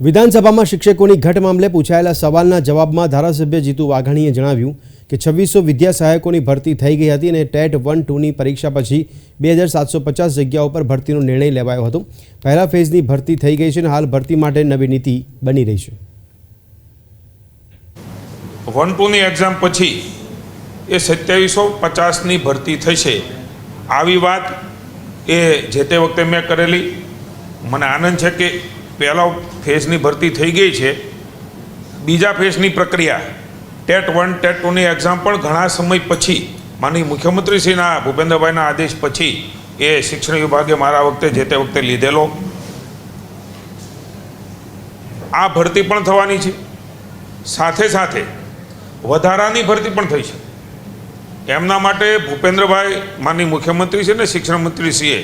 વિધાનસભામાં શિક્ષકોની ઘટ મામલે પૂછાયેલા સવાલના જવાબમાં ધારાસભ્ય જીતુ વાઘાણીએ જણાવ્યું કે 2600 વિદ્યા સહાયકોની ભરતી થઈ ગઈ હતી અને ટેટ 1-2ની પરીક્ષા પછી 2750 જગ્યાઓ પર ભરતીનો નિર્ણય લેવાયો હતો। પહેલા ફેઝની ભરતી થઈ ગઈ છે અને હાલ ભરતી માટે નવી નીતિ બની રહી છે। 1-2ની એક્ઝામ પછી એ 2750ની ભરતી થશે આવી વાત એ જે તે વખતે મેં કરેલી। મને આનંદ છે કે પહેલા ફેઝની ભરતી થઈ ગઈ છે। બીજા ફેઝની પ્રક્રિયા ટેટ 1 ટેટ 2ની એક્ઝામ પણ ઘણા સમય પછી માનનીય મુખ્યમંત્રીશ્રીના ભૂપેન્દ્રભાઈના આદેશ પછી એ શિક્ષણ વિભાગે મારા વખતે જે તે વખતે લીધેલો। આ ભરતી પણ થવાની છે, સાથે સાથે વધારાની ભરતી પણ થઈ છે। એમના માટે ભૂપેન્દ્રભાઈ માનનીય મુખ્યમંત્રી છે ને શિક્ષણ મંત્રીશ્રીએ